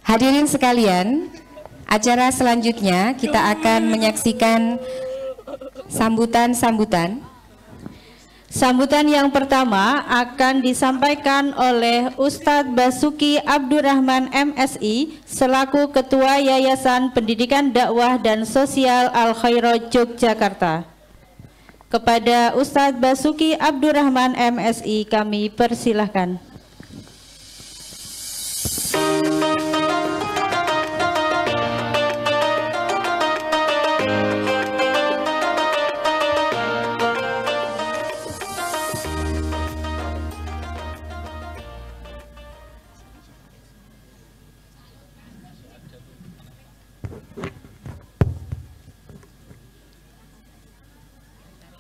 Hadirin sekalian, acara selanjutnya kita akan menyaksikan sambutan-sambutan. Sambutan yang pertama akan disampaikan oleh Ustadz Basuki Abdurrahman MSI selaku Ketua Yayasan Pendidikan Dakwah dan Sosial Al-Khairat Yogyakarta. Kepada Ustadz Basuki Abdurrahman MSI kami persilahkan.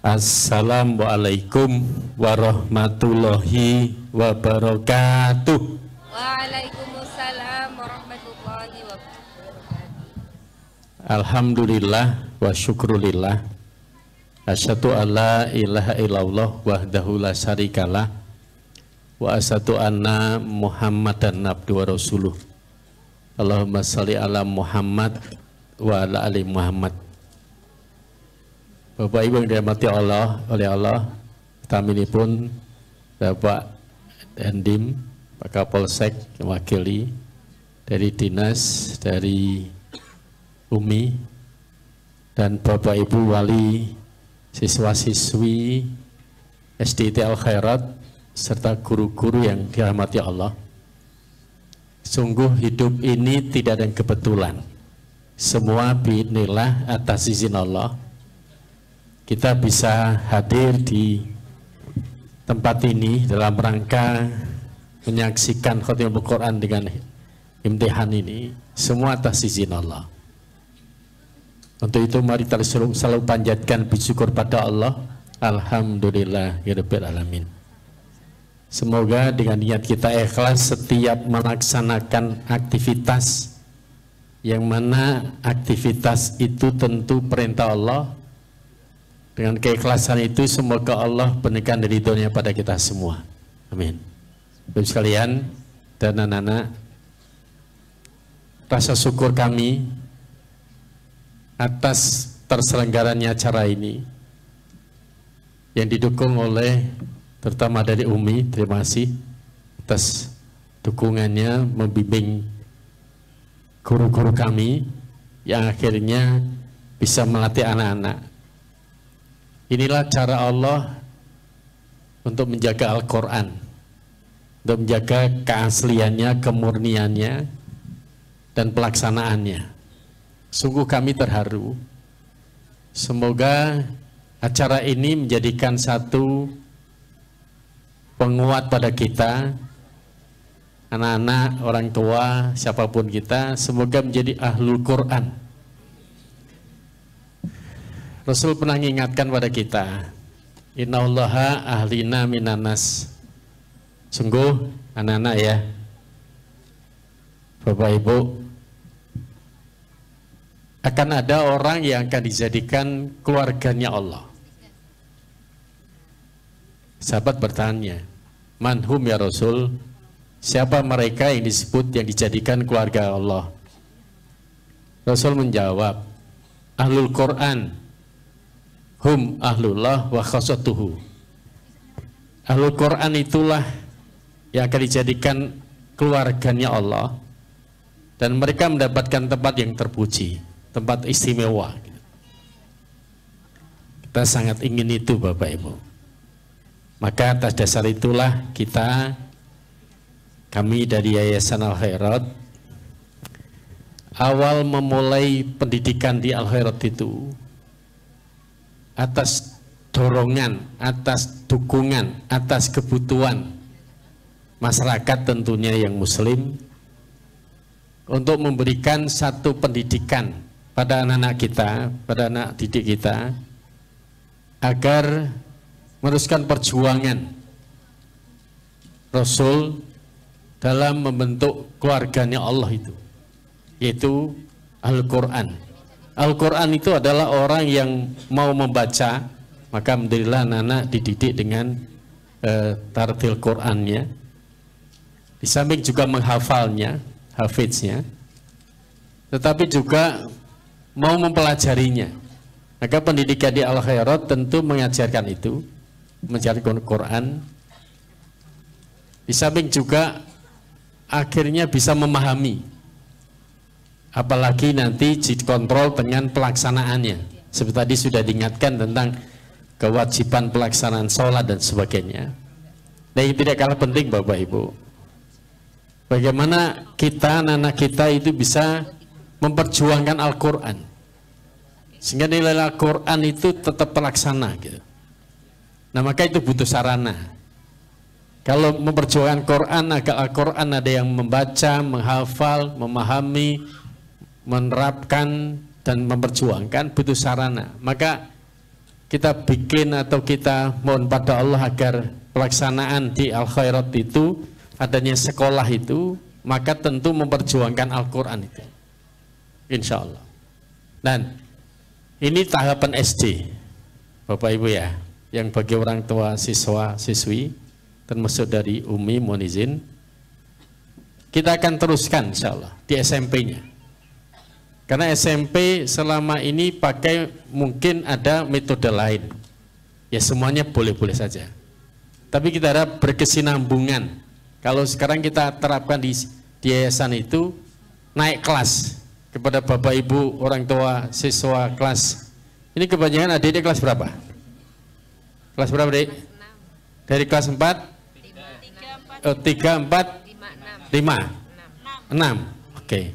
Assalamualaikum warahmatullahi wabarakatuh. Waalaikumsalam warahmatullahi wabarakatuh. Alhamdulillah wa syukrulillah. Asyhadu alla ilaha illallah wahdahu la syarikalah wa asyhadu anna Muhammadan abduhu wa rasuluh. Allahumma shalli ala Muhammad wa ala ali Muhammad. Bapak Ibu yang dirahmati Allah, oleh Allah, taminipun Bapak Dandim, Pak Kapolsek mewakili dari dinas, dari UMI, dan Bapak Ibu wali, siswa-siswi SDIT Al-Khairat, serta guru-guru yang dirahmati Allah. Sungguh hidup ini tidak ada yang kebetulan. Semua biidznillah atas izin Allah. Kita bisa hadir di tempat ini dalam rangka menyaksikan khotimul Quran dengan imtihan ini, semua atas izin Allah. Untuk itu mari kita selalu panjatkan bersyukur pada Allah. Alhamdulillahirabbil alamin. Semoga dengan niat kita ikhlas setiap melaksanakan aktivitas, yang mana aktivitas itu tentu perintah Allah. Dengan keikhlasan itu semoga Allah berikan ridhonya pada kita semua. Amin. Bapak sekalian dan anak-anak, rasa syukur kami atas terselenggaranya acara ini yang didukung oleh terutama dari UMI. Terima kasih atas dukungannya membimbing guru-guru kami yang akhirnya bisa melatih anak-anak. Inilah cara Allah untuk menjaga Al-Quran, untuk menjaga keasliannya, kemurniannya, dan pelaksanaannya. Sungguh kami terharu. Semoga acara ini menjadikan satu penguat pada kita, anak-anak, orang tua, siapapun kita, semoga menjadi ahlul Quran. Rasul pernah mengingatkan pada kita, innallaha ahlina minanas. Sungguh anak-anak ya, Bapak Ibu, akan ada orang yang akan dijadikan keluarganya Allah. Sahabat bertanya, manhum ya Rasul, siapa mereka yang disebut yang dijadikan keluarga Allah? Rasul menjawab, ahlul Quran hum ahlullah wa khasatuhu. Ahlul Quran itulah yang akan dijadikan keluarganya Allah, dan mereka mendapatkan tempat yang terpuji, tempat istimewa. Kita sangat ingin itu Bapak Ibu. Maka atas dasar itulah kami dari Yayasan Al-Khairat awal memulai pendidikan di Al-Khairat itu atas dorongan, atas dukungan, atas kebutuhan masyarakat tentunya yang muslim, untuk memberikan satu pendidikan pada anak-anak kita, pada anak didik kita, agar meneruskan perjuangan Rasul dalam membentuk keluarganya Allah itu, yaitu Al-Quran. Al-Quran itu adalah orang yang mau membaca, maka alhamdulillah anak-anak dididik dengan tartil Qurannya, di samping juga menghafalnya, hafiznya, tetapi juga mau mempelajarinya. Maka pendidikan di Al-Khairat tentu mengajarkan itu, mengajarkan Quran. Di samping juga akhirnya bisa memahami, apalagi nanti dikontrol dengan pelaksanaannya. Seperti tadi sudah diingatkan tentang kewajiban pelaksanaan sholat dan sebagainya. Nah, yang tidak kalah penting Bapak Ibu, bagaimana kita, anak-anak kita itu bisa memperjuangkan Al-Quran, sehingga nilai Al-Quran itu tetap terlaksana gitu. Nah, maka itu butuh sarana. Kalau memperjuangkan Quran, agar Al-Quran ada yang membaca, menghafal, memahami, menerapkan dan memperjuangkan, butuh sarana. Maka kita bikin atau kita mohon pada Allah agar pelaksanaan di Al-Khairat itu, adanya sekolah itu, maka tentu memperjuangkan Al-Quran itu, insya Allah. Dan ini tahapan SD Bapak Ibu ya, yang bagi orang tua siswa siswi termasuk dari Umi mohon izin, kita akan teruskan insya Allah di SMP-nya, karena SMP selama ini pakai mungkin ada metode lain ya, semuanya boleh-boleh saja, tapi kita harap berkesinambungan. Kalau sekarang kita terapkan di yayasan itu, naik kelas kepada Bapak Ibu orang tua siswa kelas ini, kebanyakan adik-adik kelas berapa? Kelas berapa Dek? Dari kelas 4? 3, 4, 5, 6. Oke.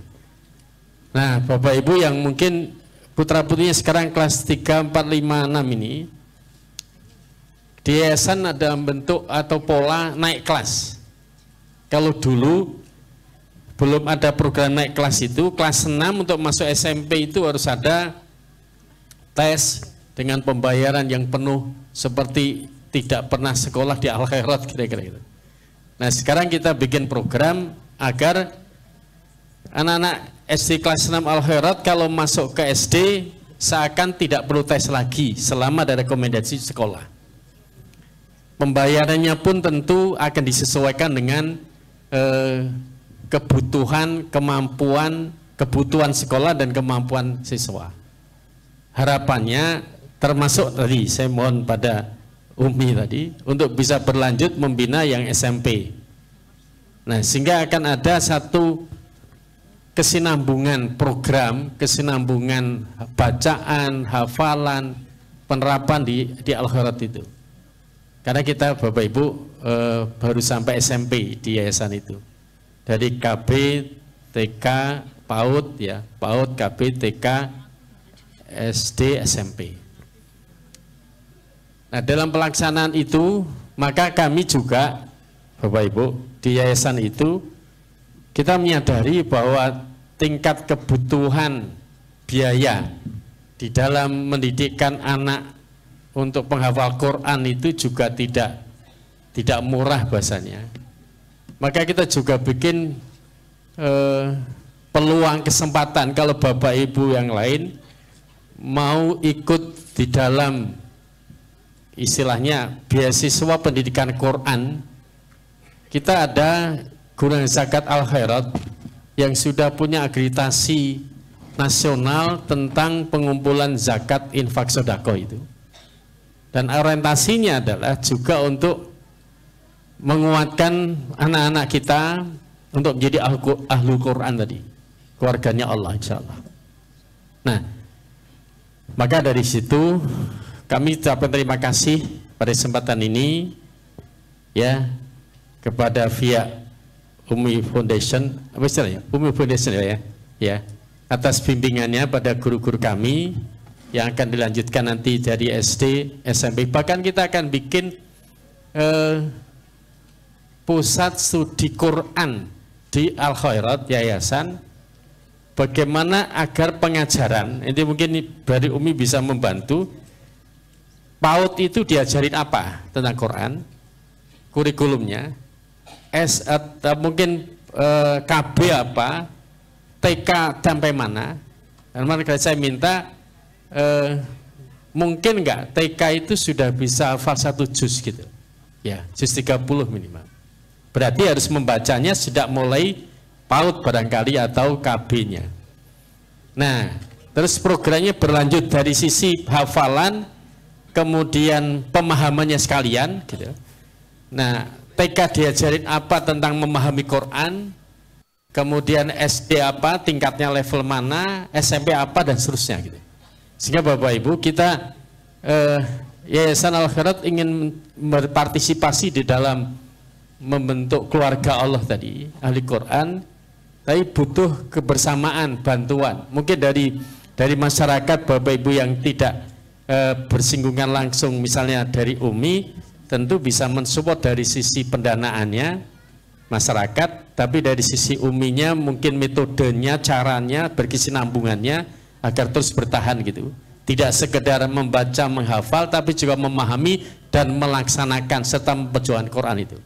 Nah Bapak Ibu yang mungkin putra-putrinya sekarang kelas 3, 4, 5, 6 ini, di yayasan ada bentuk atau pola naik kelas. Kalau dulu belum ada program naik kelas itu, kelas 6 untuk masuk SMP itu harus ada tes dengan pembayaran yang penuh, seperti tidak pernah sekolah di Al-Khairat kira-kira gitu. Nah sekarang kita bikin program agar anak-anak SD kelas 6 Al-Khairat kalau masuk ke SD seakan tidak perlu tes lagi selama ada rekomendasi sekolah. Pembayarannya pun tentu akan disesuaikan dengan kebutuhan, kemampuan, kebutuhan sekolah dan kemampuan siswa. Harapannya termasuk tadi saya mohon pada Umi tadi untuk bisa berlanjut membina yang SMP. Nah, sehingga akan ada satu kesinambungan program, kesinambungan bacaan, hafalan, penerapan di Al-Khairat itu. Karena kita Bapak Ibu baru sampai SMP di yayasan itu. Dari KB, TK, PAUD ya, PAUD, KB, TK, SD, SMP. Nah, dalam pelaksanaan itu, maka kami juga Bapak Ibu di yayasan itu kita menyadari bahwa tingkat kebutuhan biaya di dalam mendidikkan anak untuk penghafal Quran itu juga tidak murah bahasanya. Maka kita juga bikin peluang kesempatan kalau Bapak Ibu yang lain mau ikut di dalam istilahnya beasiswa pendidikan Quran. Kita ada Guru Zakat Al-Khairat yang sudah punya akreditasi nasional tentang pengumpulan zakat infak sedekah itu. Dan orientasinya adalah juga untuk menguatkan anak-anak kita untuk menjadi ahlu Quran tadi, keluarganya Allah insyaallah. Nah, maka dari situ kami ucapkan terima kasih pada kesempatan ini ya kepada via Umi Foundation, apa istilahnya? Umi Foundation ya, atas bimbingannya pada guru-guru kami yang akan dilanjutkan nanti dari SD, SMP. Bahkan kita akan bikin pusat studi Quran di Al-Khairat Yayasan. Bagaimana agar pengajaran, ini mungkin dari Umi bisa membantu. PAUD itu diajarin apa tentang Quran, kurikulumnya, mungkin KB apa, TK sampai mana. Dan makanya saya minta mungkin enggak TK itu sudah bisa hafal 1 juz gitu ya, juz 30 minimal. Berarti harus membacanya sejak mulai PAUD barangkali atau KB-nya. Nah, terus programnya berlanjut dari sisi hafalan, kemudian pemahamannya sekalian gitu. Nah, TK diajarin apa tentang memahami Quran, kemudian SD apa, tingkatnya level mana, SMP apa, dan seterusnya gitu. Sehingga Bapak Ibu, kita Yayasan Al-Khairat ingin berpartisipasi di dalam membentuk keluarga Allah tadi, ahli Quran, tapi butuh kebersamaan, bantuan. Mungkin dari masyarakat Bapak Ibu yang tidak bersinggungan langsung, misalnya dari UMI, tentu bisa mensupport dari sisi pendanaannya masyarakat, tapi dari sisi UMI-nya mungkin metodenya, caranya, berkesinambungannya agar terus bertahan gitu. Tidak sekedar membaca, menghafal, tapi juga memahami dan melaksanakan serta memperjuangkan Quran itu.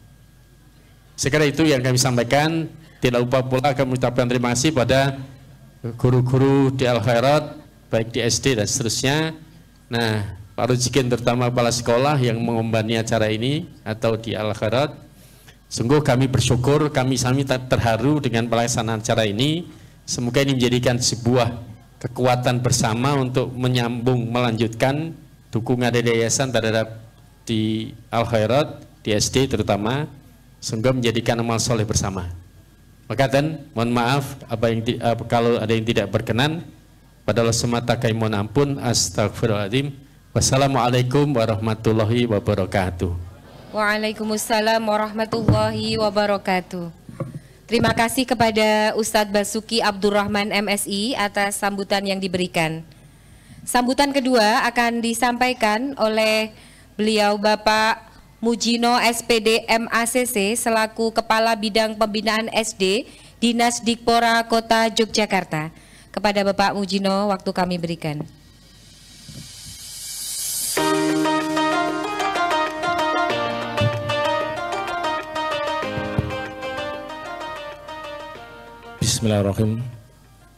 Sekiranya itu yang kami sampaikan. Tidak lupa pula kami mengucapkan terima kasih pada guru-guru di Al-Khairat, baik di SD dan seterusnya. Nah, Pak Rujikin terutama kepala sekolah yang mengombani acara ini atau di Al-Khairat, sungguh kami bersyukur, kami terharu dengan pelaksanaan acara ini. Semoga ini menjadikan sebuah kekuatan bersama untuk menyambung, melanjutkan dukungan dari yayasan terhadap di Al-Khairat, di SD terutama, sehingga menjadikan amal soleh bersama. Maka mohon maaf kalau ada yang tidak berkenan, pada Allah semata kami mohon ampun. Astagfirullahaladzim. Wassalamualaikum warahmatullahi wabarakatuh. Waalaikumsalam warahmatullahi wabarakatuh. Terima kasih kepada Ustadz Basuki Abdurrahman MSI atas sambutan yang diberikan. Sambutan kedua akan disampaikan oleh beliau Bapak Mujino SPD MACC selaku Kepala Bidang Pembinaan SD Dinas Dikpora Kota Yogyakarta. Kepada Bapak Mujino, waktu kami berikan. Bismillahirrahmanirrahim.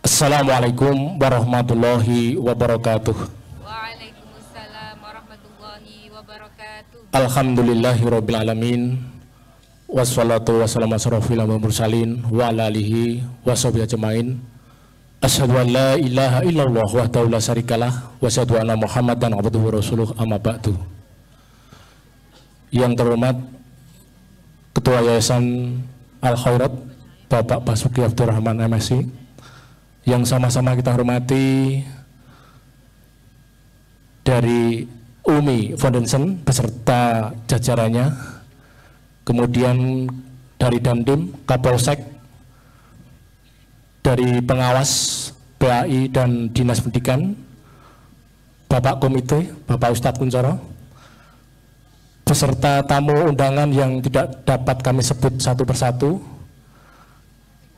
Assalamualaikum warahmatullahi wabarakatuh. Waalaikumsalam warahmatullahi wabarakatuh. Alhamdulillahirabbil alamin. Wassalatu wassalamu asrofil mursalin wa ala alihi washabihi ajmain. Asyhadu an la ilaha illallah wahdahu la syarikalah wa asyhadu anna Muhammadan abduhu wa rasuluh, amma ba'du. Yang terhormat Ketua Yayasan Al-Khairat Bapak Basuki Abdurrahman MSI, yang sama-sama kita hormati dari UMI Foundation beserta jajarannya, kemudian dari Dandim, Kapolsek, dari pengawas PAI dan Dinas Pendidikan, Bapak Komite, Bapak Ustadz Kuncoro, beserta tamu undangan yang tidak dapat kami sebut satu persatu,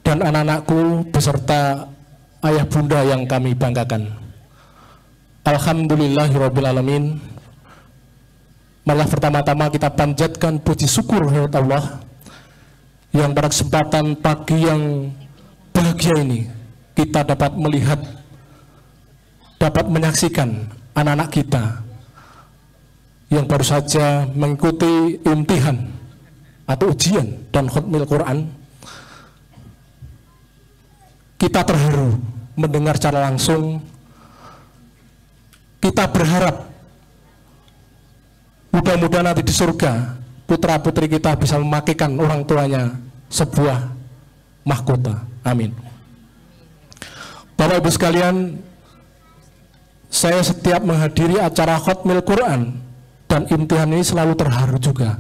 dan anak-anakku beserta ayah bunda yang kami banggakan. Alhamdulillahirabbil alamin. Malah pertama-tama kita panjatkan puji syukur kepada Allah yang pada kesempatan pagi yang bahagia ini kita dapat melihat, dapat menyaksikan anak-anak kita yang baru saja mengikuti imtihan atau ujian dan khatmil Quran. Kita terharu mendengar secara langsung. Kita berharap mudah-mudahan nanti di surga putra-putri kita bisa memakaikan orang tuanya sebuah mahkota. Amin. Bapak Ibu sekalian, saya setiap menghadiri acara khatmil Quran dan imtihan ini selalu terharu juga.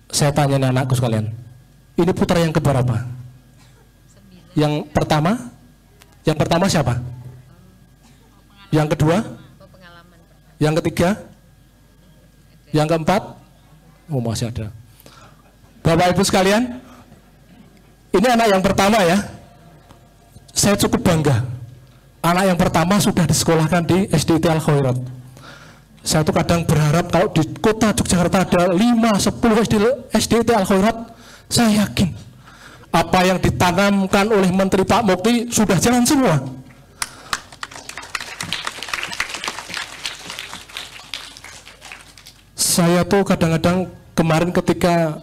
Saya tanya anakku sekalian, ini putra yang keberapa? Yang pertama siapa? Yang kedua? Yang ketiga? Yang keempat? Oh, masih ada. Bapak Ibu sekalian, ini anak yang pertama ya. Saya cukup bangga. Anak yang pertama sudah disekolahkan di SDIT Al-Khairat. Saya tuh kadang berharap kalau di kota Yogyakarta ada 5-10 SDIT Al-Khairat, saya yakin apa yang ditanamkan oleh Menteri Pak Mukti sudah jalan semua. Saya tuh kadang-kadang kemarin ketika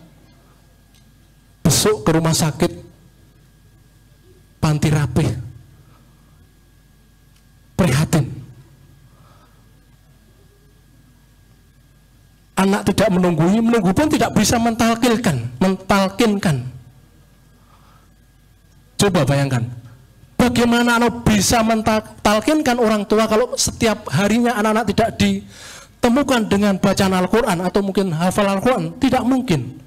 besok ke rumah sakit ganti rapih, prihatin. Anak tidak menunggu pun tidak bisa mentalkinkan. Coba bayangkan, bagaimana anak bisa mentalkinkan orang tua kalau setiap harinya anak-anak tidak ditemukan dengan bacaan Al-Quran atau mungkin hafal Al-Quran? Tidak mungkin.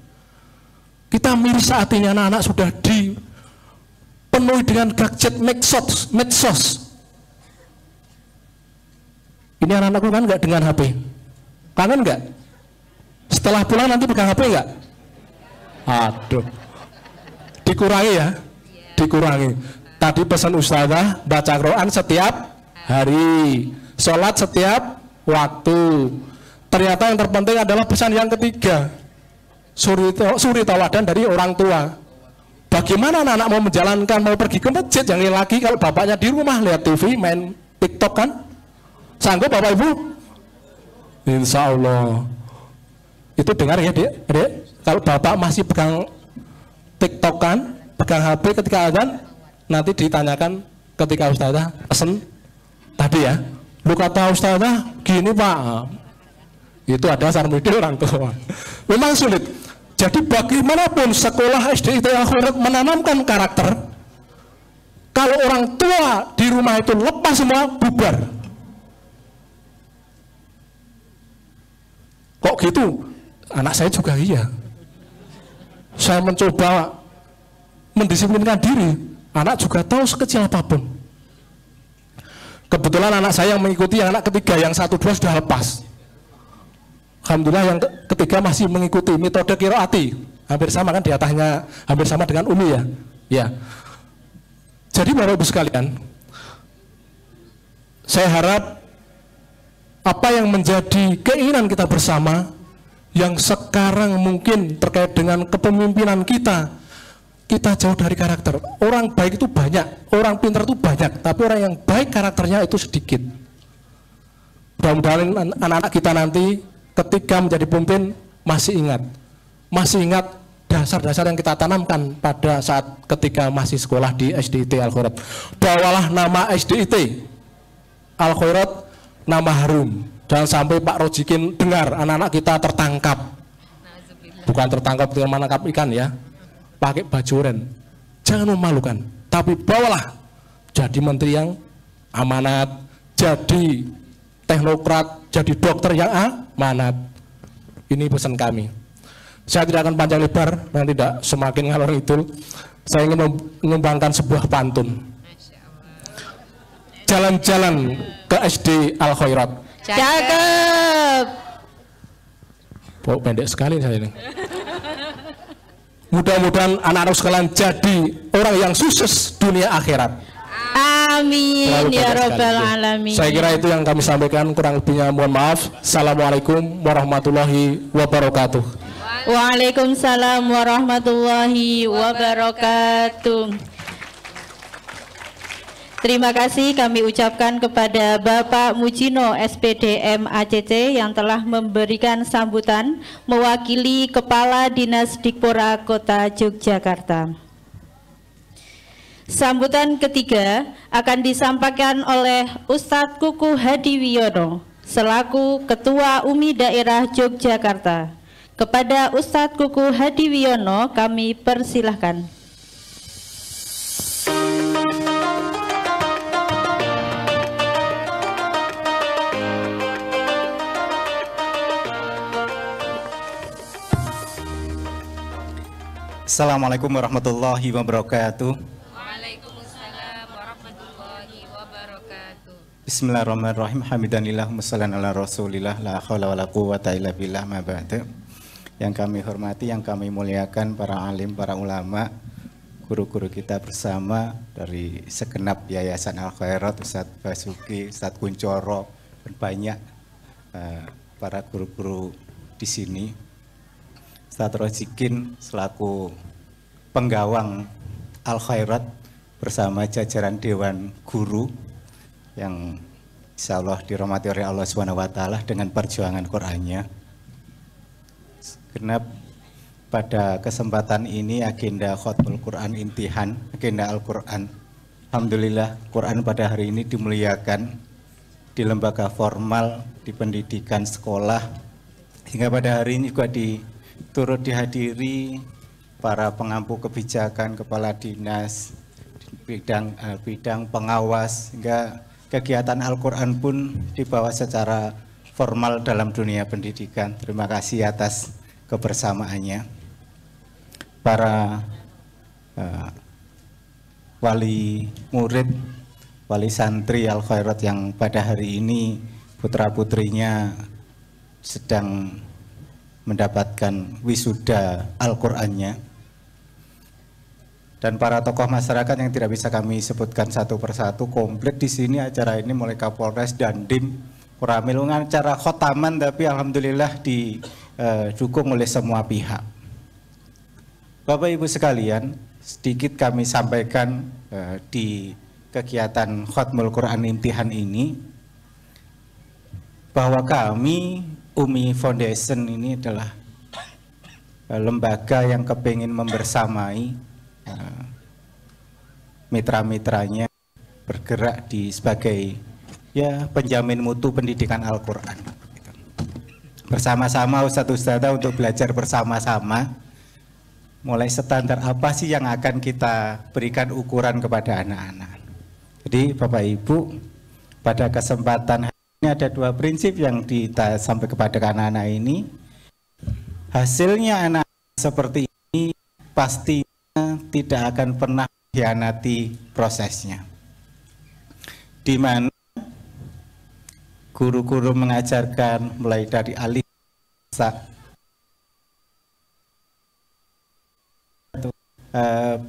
Kita miris saat ini anak-anak sudah dipenuhi dengan gadget medsos. Ini anak-anakku kan nggak dengan HP, kangen nggak? Setelah pulang nanti pegang HP nggak? Aduh, dikurangi ya, dikurangi. Tadi pesan ustazah baca Quran setiap hari, sholat setiap waktu. Ternyata yang terpenting adalah pesan yang ketiga, suri tauladan dari orang tua. Bagaimana anak-anak mau menjalankan, mau pergi ke masjid yang ini lagi kalau bapaknya di rumah lihat TV, main TikTok kan? Sanggup Bapak Ibu? Insya Allah. Itu dengar ya dek, kalau bapak masih pegang TikTok kan, pegang HP ketika azan, nanti ditanyakan ketika ustazah pesen tadi ya, lu kata ustazah gini pak, itu ada sarmidi orang tua. Memang sulit. Jadi bagaimanapun sekolah SDIT Al-Khairat menanamkan karakter, kalau orang tua di rumah itu lepas semua, bubar. Kok gitu? Anak saya juga iya. Saya mencoba mendisiplinkan diri, anak juga tahu sekecil apapun. Kebetulan anak saya yang mengikuti yang anak ketiga, yang 1, 2 sudah lepas. Alhamdulillah yang ketiga masih mengikuti metode qiraati. Hampir sama kan di atasnya, hampir sama dengan Umi ya. Ya. Jadi Bapak Ibu sekalian, saya harap apa yang menjadi keinginan kita bersama yang sekarang mungkin terkait dengan kepemimpinan kita jauh dari karakter. Orang baik itu banyak, orang pintar itu banyak, tapi orang yang baik karakternya itu sedikit. Mudah-mudahan anak-anak kita nanti ketika menjadi pemimpin masih ingat dasar-dasar yang kita tanamkan pada saat ketika masih sekolah di SDIT Al-Khairat. Bawalah nama SDIT Al-Khairat, nama harum. Jangan sampai Pak Rojikin dengar anak-anak kita tertangkap. Bukan tertangkap dengan menangkap ikan ya, pakai baju oren. Jangan memalukan, tapi bawalah jadi menteri yang amanat, jadi teknokrat, jadi dokter yang amanat. Ini pesan kami. Saya tidak akan panjang lebar, nanti tidak semakin ngalor ngidul. Saya ingin mengembangkan sebuah pantun. Jalan-jalan ke SD Al-Khairat. Cakep. Oh, pendek sekali saya ini. Mudah-mudahan anak-anak sekalian jadi orang yang sukses dunia akhirat. Amin ya rabbal alamin. Saya kira itu yang kami sampaikan, kurang lebihnya mohon maaf. Assalamualaikum warahmatullahi wabarakatuh. Waalaikumsalam warahmatullahi wabarakatuh. Terima kasih kami ucapkan kepada Bapak Mujino SPD MACC yang telah memberikan sambutan mewakili Kepala Dinas Dikpora Kota Yogyakarta. Sambutan ketiga akan disampaikan oleh Ustadz Kuku Hadiwiono selaku Ketua UMI Daerah Yogyakarta. Kepada Ustadz Kuku Hadiwiono kami persilahkan. Assalamualaikum warahmatullahi wabarakatuh. Waalaikumsalam warahmatullahi wabarakatuh. Bismillahirrahmanirrahim. Hamdanillah wassallallahu ala rasulillah la haula wala quwwata illa billah ma ba'du. Yang kami hormati, yang kami muliakan para alim, para ulama, guru-guru kita bersama dari segenap Yayasan Al-Khairat, Ustadz Basuki, Ustadz Kuncoro, dan banyak para guru-guru di sini. Ustadz Rojikin selaku penggawang Al-Khairat bersama jajaran Dewan Guru yang insya Allah dirahmati oleh Allah SWT dengan perjuangan Qur'annya. Karena pada kesempatan ini agenda khutbul Quran intihan, agenda Al-Quran Alhamdulillah Quran pada hari ini dimuliakan di lembaga formal, di pendidikan sekolah, hingga pada hari ini juga turut dihadiri para pengampu kebijakan, kepala dinas, bidang pengawas, hingga kegiatan Al-Quran pun dibawa secara formal dalam dunia pendidikan. Terima kasih atas kebersamaannya. Para wali murid, wali santri Al-Khairat yang pada hari ini putra-putrinya sedang mendapatkan wisuda Al-Qur'annya, dan para tokoh masyarakat yang tidak bisa kami sebutkan satu persatu. Komplit di sini acara ini mulai Kapolres, Dandim, Koramil, acara khotaman, tapi alhamdulillah didukung oleh semua pihak. Bapak Ibu sekalian, sedikit kami sampaikan di kegiatan Khatmul Quran Imtihan ini, bahwa kami Umi Foundation ini adalah lembaga yang kepingin membersamai mitra-mitranya bergerak sebagai penjamin mutu pendidikan Al-Quran. Bersama-sama Ustadz-Ustadzah untuk belajar bersama-sama, mulai standar apa sih yang akan kita berikan ukuran kepada anak-anak. Jadi Bapak Ibu, pada kesempatan ini ada dua prinsip yang kita sampai kepada anak-anak ini. Hasilnya anak seperti ini pastinya tidak akan pernah mengkhianati prosesnya, di mana guru-guru mengajarkan mulai dari alif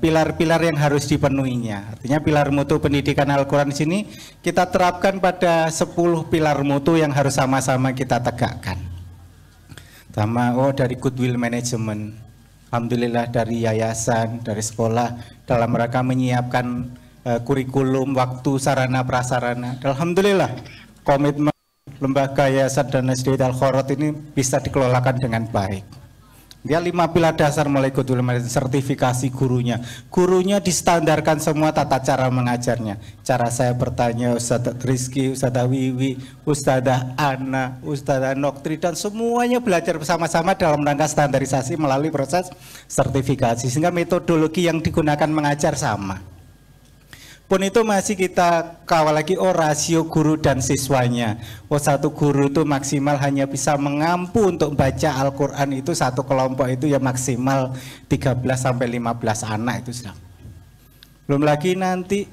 pilar-pilar yang harus dipenuhinya. Artinya pilar mutu pendidikan Al-Quran di sini kita terapkan pada 10 pilar mutu yang harus sama-sama kita tegakkan. Pertama, dari goodwill management. Alhamdulillah dari yayasan, dari sekolah dalam rangka menyiapkan kurikulum, waktu, sarana prasarana. Alhamdulillah komitmen lembaga yayasan dan SDIT Al-Khairat ini bisa dikelolakan dengan baik. Dia 5 pilar dasar mulai goodwill management, sertifikasi gurunya distandarkan semua tata cara mengajarnya. Cara saya bertanya, Ustadz Rizky, Ustadzah Wiwi, Ustadzah Ana, Ustadzah Noktri, dan semuanya belajar bersama-sama dalam rangka standarisasi melalui proses sertifikasi, sehingga metodologi yang digunakan mengajar sama. Pun itu masih kita kawal lagi, rasio guru dan siswanya. Satu guru itu maksimal hanya bisa mengampu untuk baca Al-Quran itu satu kelompok itu ya maksimal 13-15 anak itu sudah. Belum lagi nanti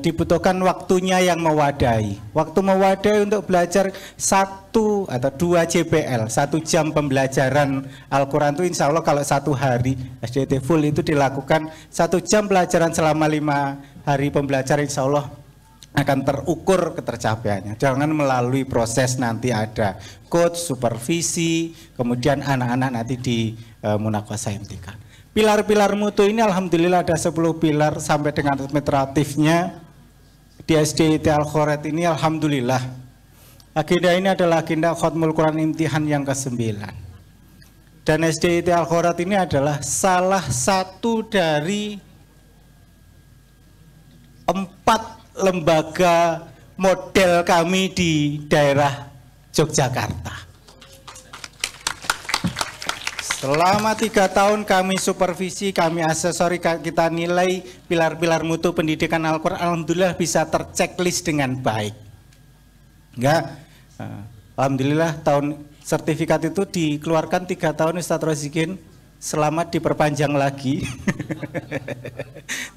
dibutuhkan waktunya yang mewadahi. Waktu mewadahi untuk belajar 1 atau 2 JPL, 1 jam pembelajaran Al-Quran itu insya Allah kalau 1 hari SDT full itu dilakukan 1 jam pelajaran selama 5 hari pembelajaran, insya Allah akan terukur ketercapaiannya. Jangan melalui proses nanti ada coach, supervisi, kemudian anak-anak nanti di munaqasah imtihan. Pilar-pilar mutu ini alhamdulillah ada 10 pilar sampai dengan administratifnya di SDIT Al-Khairat ini alhamdulillah. Agenda ini adalah agenda Khatmul Quran Imtihan yang ke-9. Dan SDIT Al-Khairat ini adalah salah satu dari 4 lembaga model kami di daerah Yogyakarta. Selama 3 tahun kami supervisi, kami asesori, kita nilai pilar-pilar mutu pendidikan Al-Quran, alhamdulillah bisa terchecklist dengan baik. Alhamdulillah tahun sertifikat itu dikeluarkan 3 tahun Ustadz Rozikin, selamat diperpanjang lagi.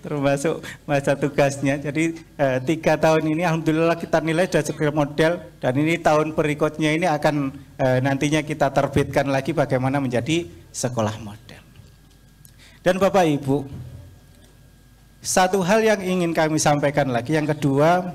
Termasuk masa tugasnya. Jadi 3 tahun ini alhamdulillah kita nilai sudah sebagai model, dan ini tahun berikutnya ini akan nantinya kita terbitkan lagi bagaimana menjadi sekolah model. Dan Bapak Ibu, satu hal yang ingin kami sampaikan lagi, yang kedua,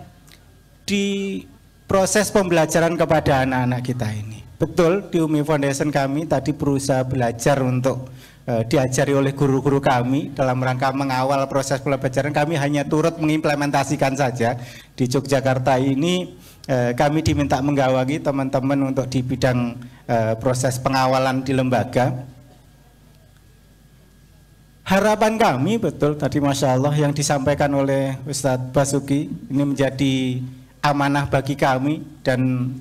di proses pembelajaran kepada anak-anak kita ini. Betul, di Umi Foundation kami tadi berusaha belajar untuk diajari oleh guru-guru kami dalam rangka mengawal proses pembelajaran. Kami hanya turut mengimplementasikan saja. Di Yogyakarta ini kami diminta menggawangi teman-teman untuk di bidang proses pengawalan di lembaga. Harapan kami betul tadi Masya Allah yang disampaikan oleh Ustadz Basuki ini menjadi amanah bagi kami, dan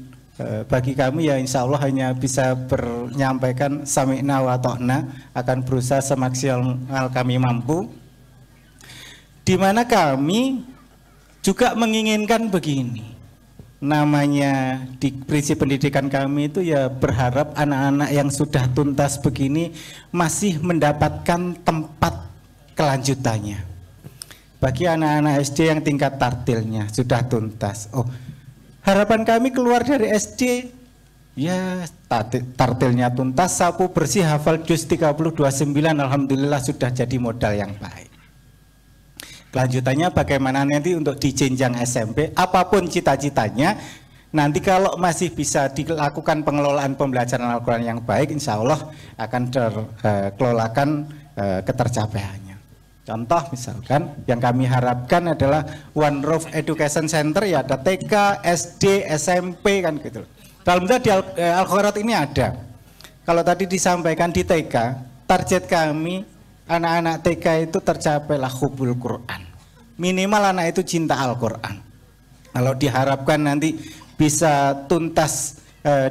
bagi kami ya insya Allah hanya bisa menyampaikan sami'na wa ta'na, akan berusaha semaksimal kami mampu, di mana kami juga menginginkan begini. Namanya di prinsip pendidikan kami itu ya berharap anak-anak yang sudah tuntas begini masih mendapatkan tempat kelanjutannya. Bagi anak-anak SD yang tingkat tartilnya sudah tuntas, harapan kami keluar dari SD ya tartilnya tuntas, sapu bersih, hafal juz 32/9, alhamdulillah sudah jadi modal yang baik. Kelanjutannya bagaimana nanti untuk di jenjang SMP, apapun cita-citanya, nanti kalau masih bisa dilakukan pengelolaan pembelajaran Al-Quran yang baik, insya Allah akan terkelolakan ketercapaiannya. Contoh misalkan yang kami harapkan adalah One Roof Education Center, ya ada TK, SD, SMP kan gitu. Alhamdulillah di Al-Khairat ini ada. Kalau tadi disampaikan di TK, target kami anak-anak TK itu tercapailah hubul Quran. Minimal anak itu cinta Al-Quran. Kalau diharapkan nanti bisa tuntas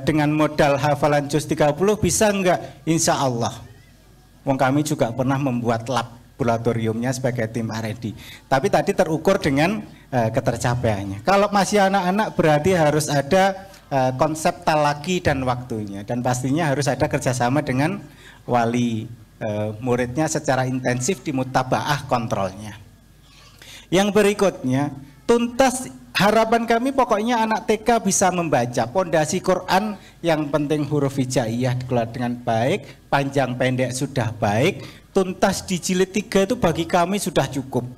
dengan modal hafalan juz 30, bisa enggak? Insya Allah. Wong kami juga pernah membuat laboratoriumnya sebagai tim R&D. Tapi tadi terukur dengan ketercapaiannya. Kalau masih anak-anak berarti harus ada konsep talaki dan waktunya. Dan pastinya harus ada kerjasama dengan wali muridnya secara intensif di mutabaah kontrolnya. Yang berikutnya, tuntas harapan kami pokoknya anak TK bisa membaca pondasi Quran, yang penting huruf hijaiyah dikelola dengan baik, panjang pendek sudah baik, tuntas di jilid 3 itu bagi kami sudah cukup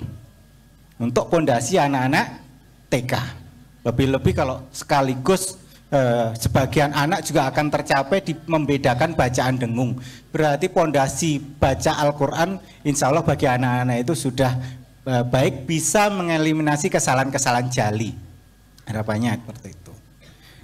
untuk pondasi anak-anak TK. Lebih-lebih kalau sekaligus sebagian anak juga akan tercapai di membedakan bacaan dengung. Berarti pondasi baca Al-Quran insya Allah bagi anak-anak itu sudah baik, bisa mengeliminasi kesalahan-kesalahan jali. Harapannya seperti itu.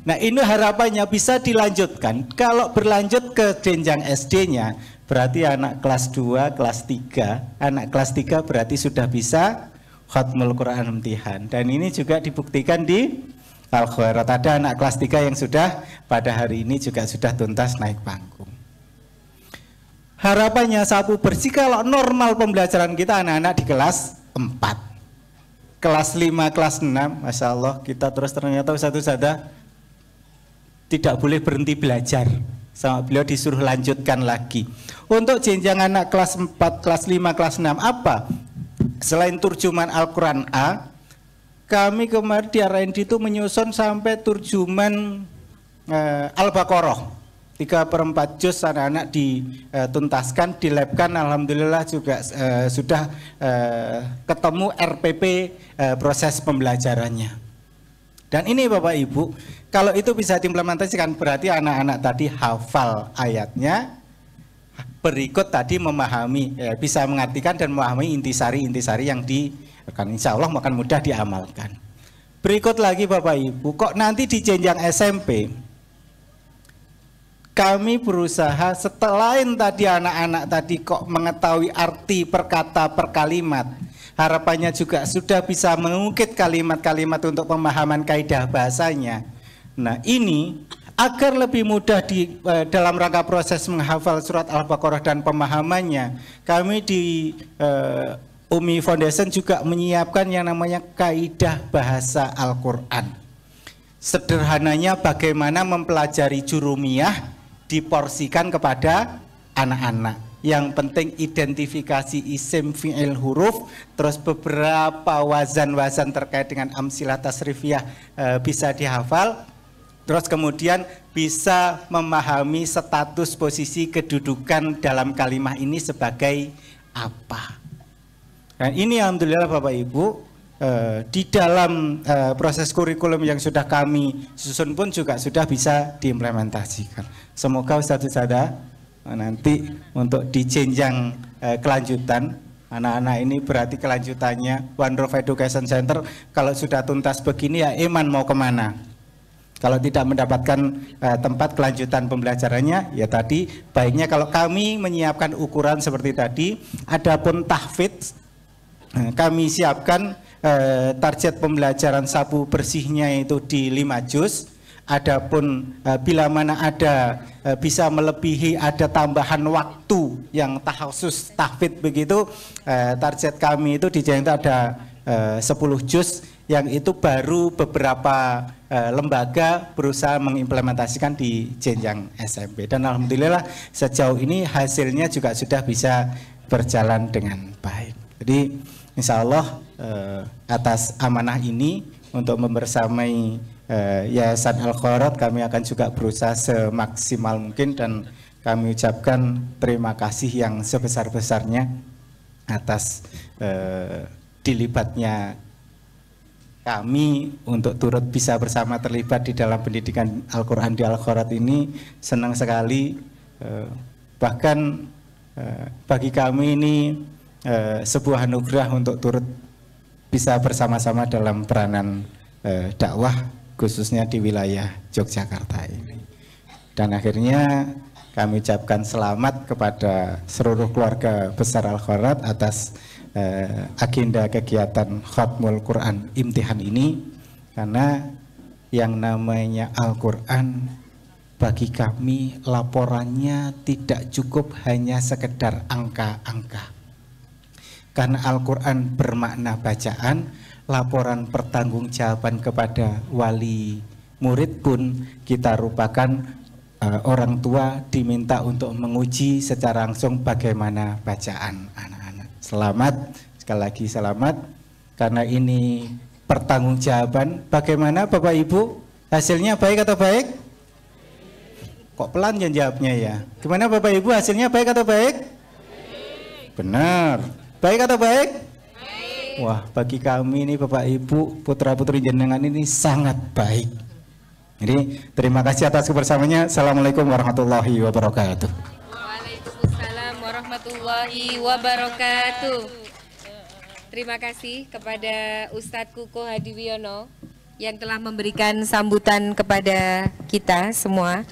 Nah ini harapannya bisa dilanjutkan. Kalau berlanjut ke jenjang SD-nya, berarti anak kelas 2, kelas 3. Anak kelas 3 berarti sudah bisa khatmul Quran imtihan. Dan ini juga dibuktikan di Al-Khairat, ada anak kelas 3 yang sudah pada hari ini juga sudah tuntas naik panggung. Harapannya sapu bersih kalau normal pembelajaran kita anak-anak di kelas 4. Kelas 5, kelas 6, Masya Allah kita terus ternyata Ustadz tidak boleh berhenti belajar. Sama beliau disuruh lanjutkan lagi. Untuk jenjang anak kelas 4, kelas 5, kelas 6 apa? Selain turjuman Al-Quran A, kami kemarin di R&D itu menyusun sampai turjuman Al-Baqarah 3/4 juz anak-anak dituntaskan, dilabkan, alhamdulillah juga sudah ketemu RPP proses pembelajarannya. Dan ini Bapak Ibu, kalau itu bisa diimplementasikan berarti anak-anak tadi hafal ayatnya, berikut tadi memahami, bisa mengartikan dan memahami intisari-intisari yang kan insya Allah akan mudah diamalkan. Berikut lagi Bapak Ibu, kok nanti di jenjang SMP kami berusaha selain tadi anak-anak tadi kok mengetahui arti per kata per kalimat, harapannya juga sudah bisa mengungkit kalimat-kalimat untuk pemahaman kaidah bahasanya. Nah ini agar lebih mudah dalam rangka proses menghafal surat Al-Baqarah dan pemahamannya, kami di Umi Foundation juga menyiapkan yang namanya kaidah bahasa Al-Quran. Sederhananya bagaimana mempelajari jurumiyah diporsikan kepada anak-anak. Yang penting identifikasi isim, fi'il, huruf, terus beberapa wazan-wazan terkait dengan amsilah tasrifiyah bisa dihafal, terus kemudian bisa memahami status posisi kedudukan dalam kalimah ini sebagai apa. Dan ini alhamdulillah Bapak Ibu di dalam proses kurikulum yang sudah kami susun pun juga sudah bisa diimplementasikan. Semoga Ustadz nanti untuk di jenjang kelanjutan anak-anak ini berarti kelanjutannya One Roof Education Center kalau sudah tuntas begini ya iman mau kemana? Kalau tidak mendapatkan tempat kelanjutan pembelajarannya, ya tadi baiknya kalau kami menyiapkan ukuran seperti tadi. Adapun tahfidz, kami siapkan target pembelajaran sapu bersihnya itu di 5 juz. Adapun bila mana ada bisa melebihi, ada tambahan waktu yang khusus tahfidz begitu, target kami itu di Jakarta ada 10 juz, yang itu baru beberapa lembaga berusaha mengimplementasikan di jenjang SMP. Dan alhamdulillah sejauh ini hasilnya juga sudah bisa berjalan dengan baik. Jadi insya Allah atas amanah ini untuk membersamai Yayasan Al-Khairat, kami akan juga berusaha semaksimal mungkin, dan kami ucapkan terima kasih yang sebesar-besarnya atas dilibatnya kami untuk turut bisa bersama terlibat di dalam pendidikan Al-Quran di Al-Khairat ini. Senang sekali, bahkan bagi kami ini sebuah anugerah untuk turut bisa bersama-sama dalam peranan dakwah khususnya di wilayah Yogyakarta ini. Dan akhirnya kami ucapkan selamat kepada seluruh keluarga besar Al-Khairat atas agenda kegiatan Khatmul Quran Imtihan ini, karena yang namanya Al-Quran bagi kami laporannya tidak cukup hanya sekedar angka-angka, karena Al-Quran bermakna bacaan. Laporan pertanggungjawaban kepada wali murid pun kita rupakan orang tua diminta untuk menguji secara langsung bagaimana bacaan anak-anak. Selamat, sekali lagi selamat, karena ini pertanggungjawaban. Bagaimana Bapak Ibu? Hasilnya baik atau baik? Kok pelan ya jawabnya ya? Gimana Bapak Ibu, hasilnya baik atau baik? Benar. Baik atau baik? Wah, bagi kami ini Bapak Ibu, putra-putri jenengan ini sangat baik. Jadi terima kasih atas kebersamaannya. Assalamualaikum warahmatullahi wabarakatuh. Waalaikumsalam warahmatullahi wabarakatuh. Terima kasih kepada Ustadz Kuko Hadiwiono yang telah memberikan sambutan kepada kita semua.